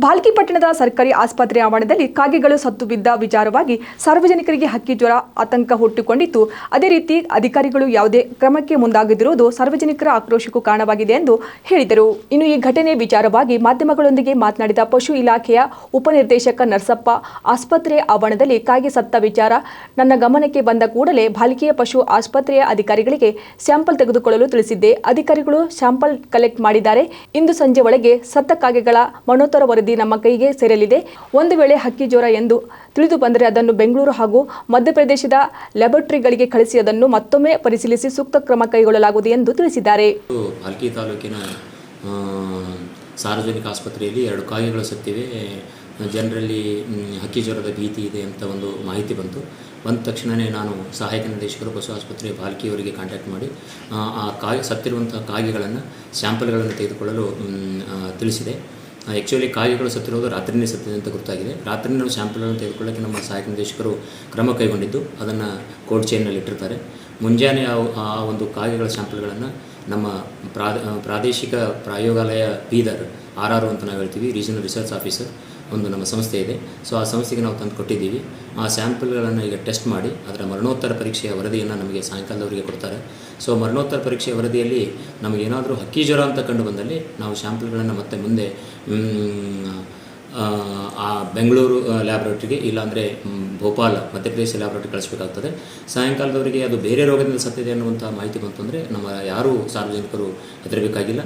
ಭಾಲ್ಕಿ ಪಟ್ಟಣದ ಸರ್ಕಾರಿ ಆಸ್ಪತ್ರೆ ಆವರಣದಲ್ಲಿ ಕಾಗೆಗಳು ಸತ್ತು ಬಿದ್ದ ವಿಚಾರವಾಗಿ ಸಾರ್ವಜನಿಕರಿಗೆ ಹಕ್ಕಿ ಜ್ವರ ಆತಂಕ ಹುಟ್ಟಿಕೊಂಡಿತ್ತು. ಅದೇ ರೀತಿ ಅಧಿಕಾರಿಗಳು ಯಾವುದೇ ಕ್ರಮಕ್ಕೆ ಮುಂದಾಗದಿರುವುದು ಸಾರ್ವಜನಿಕರ ಆಕ್ರೋಶಕ್ಕೂ ಕಾರಣವಾಗಿದೆ ಎಂದು ಹೇಳಿದರು. ಇನ್ನು ಈ ಘಟನೆ ವಿಚಾರವಾಗಿ ಮಾಧ್ಯಮಗಳೊಂದಿಗೆ ಮಾತನಾಡಿದ ಪಶು ಇಲಾಖೆಯ ಉಪನಿರ್ದೇಶಕ ನರಸಪ್ಪ, ಆಸ್ಪತ್ರೆ ಆವರಣದಲ್ಲಿ ಕಾಗೆ ಸತ್ತ ವಿಚಾರ ನನ್ನ ಗಮನಕ್ಕೆ ಬಂದ ಕೂಡಲೇ ಭಾಲ್ಕಿಯ ಪಶು ಆಸ್ಪತ್ರೆಯ ಅಧಿಕಾರಿಗಳಿಗೆ ಸ್ಯಾಂಪಲ್ ತೆಗೆದುಕೊಳ್ಳಲು ತಿಳಿಸಿದ್ದೆ. ಅಧಿಕಾರಿಗಳು ಸ್ಯಾಂಪಲ್ ಕಲೆಕ್ಟ್ ಮಾಡಿದ್ದಾರೆ. ಇಂದು ಸಂಜೆ ಒಳಗೆ ಸತ್ತ ಕಾಗೆಗಳ ಮರಣೋತ್ತರ ವರದಿ ನಮ್ಮ ಕೈಗೆ ಸೇರಲಿದೆ. ಒಂದು ವೇಳೆ ಹಕ್ಕಿ ಜ್ವರ ಎಂದು ತಿಳಿದು ಬಂದರೆ ಅದನ್ನು ಬೆಂಗಳೂರು ಹಾಗೂ ಮಧ್ಯಪ್ರದೇಶದ ಲ್ಯಾಬೊರೇಟರಿಗಳಿಗೆ ಕಳಿಸಿ ಅದನ್ನು ಮತ್ತೊಮ್ಮೆ ಪರಿಶೀಲಿಸಿ ಸೂಕ್ತ ಕ್ರಮ ಕೈಗೊಳ್ಳಲಾಗುವುದು ಎಂದು ತಿಳಿಸಿದ್ದಾರೆ. ಭಾಲ್ಕಿ ತಾಲೂಕಿನ ಸಾರ್ವಜನಿಕ ಆಸ್ಪತ್ರೆಯಲ್ಲಿ 2 ಕಾಗೆಗಳು ಸತ್ತಿವೆ. ಜನರಲ್ಲಿ ಹಕ್ಕಿ ಜ್ವರದ ಭೀತಿ ಇದೆ ಅಂತ ಒಂದು ಮಾಹಿತಿ ಬಂತು. ಬಂದ ತಕ್ಷಣವೇ ನಾನು ಸಹಾಯಕ ನಿರ್ದೇಶಕರು ಪಶು ಆಸ್ಪತ್ರೆ ಭಾಲ್ಕಿಯವರಿಗೆ ಕಾಂಟ್ಯಾಕ್ಟ್ ಮಾಡಿ ಆ ಸತ್ತಿರುವಂಥ ಕಾಗೆಗಳನ್ನು ಸ್ಯಾಂಪಲ್ಗಳನ್ನು ತೆಗೆದುಕೊಳ್ಳಲು ತಿಳಿಸಿದೆ. ಆ್ಯಕ್ಚುಲಿ ಕಾಗೆಗಳು ಸತ್ತಿರೋದು ರಾತ್ರಿಯೇ ಸತ್ತಿದೆ ಅಂತ ಗೊತ್ತಾಗಿದೆ. ರಾತ್ರಿ ನಾವು ಸ್ಯಾಂಪಲ್ಗಳನ್ನು ತೆಗೆದುಕೊಳ್ಳೋಕ್ಕೆ ನಮ್ಮ ಸಹಾಯಕ ನಿರ್ದೇಶಕರು ಕ್ರಮ ಕೈಗೊಂಡಿದ್ದು ಅದನ್ನು ಕೋಲ್ಡ್ ಚೈನಲ್ಲಿ ಇಟ್ಟಿರ್ತಾರೆ. ಮುಂಜಾನೆ ಆ ಒಂದು ಕಾಗೆಗಳ ಸ್ಯಾಂಪಲ್ಗಳನ್ನು ನಮ್ಮ ಪ್ರಾದೇಶಿಕ ಪ್ರಯೋಗಾಲಯ ಬೀದರ್ RRO ಅಂತ ನಾವು ಹೇಳ್ತೀವಿ, ರೀಜನಲ್ ರಿಸರ್ಚ್ ಆಫೀಸರ್ ಒಂದು ನಮ್ಮ ಸಂಸ್ಥೆ ಇದೆ. ಸೊ ಆ ಸಂಸ್ಥೆಗೆ ನಾವು ತಂದು ಕೊಟ್ಟಿದ್ದೀವಿ. ಆ ಸ್ಯಾಂಪಲ್ಗಳನ್ನು ಈಗ ಟೆಸ್ಟ್ ಮಾಡಿ ಅದರ ಮರಣೋತ್ತರ ಪರೀಕ್ಷೆಯ ವರದಿಯನ್ನು ನಮಗೆ ಸಾಯಂಕಾಲದವರೆಗೆ ಕೊಡ್ತಾರೆ. ಸೊ ಮರಣೋತ್ತರ ಪರೀಕ್ಷೆಯ ವರದಿಯಲ್ಲಿ ನಮಗೇನಾದರೂ ಹಕ್ಕಿ ಜ್ವರ ಅಂತ ಕಂಡು ಬಂದಲ್ಲಿ ನಾವು ಸ್ಯಾಂಪಲ್ಗಳನ್ನು ಮತ್ತೆ ಮುಂದೆ ಆ ಬೆಂಗಳೂರು ಲ್ಯಾಬ್ರೇಟರಿಗೆ ಇಲ್ಲಾಂದರೆ ಭೋಪಾಲ್ ಮಧ್ಯಪ್ರದೇಶ ಲ್ಯಾಬ್ರೇಟರಿ ಕಳಿಸಬೇಕಾಗ್ತದೆ. ಸಾಯಂಕಾಲದವರೆಗೆ ಅದು ಬೇರೆ ರೋಗದಿಂದ ಸತ್ತಿದೆ ಅನ್ನುವಂಥ ಮಾಹಿತಿ ಬಂತು ಅಂದರೆ ನಮ್ಮ ಯಾರೂ ಸಾರ್ವಜನಿಕರು ಹೆದರಬೇಕಾಗಿಲ್ಲ.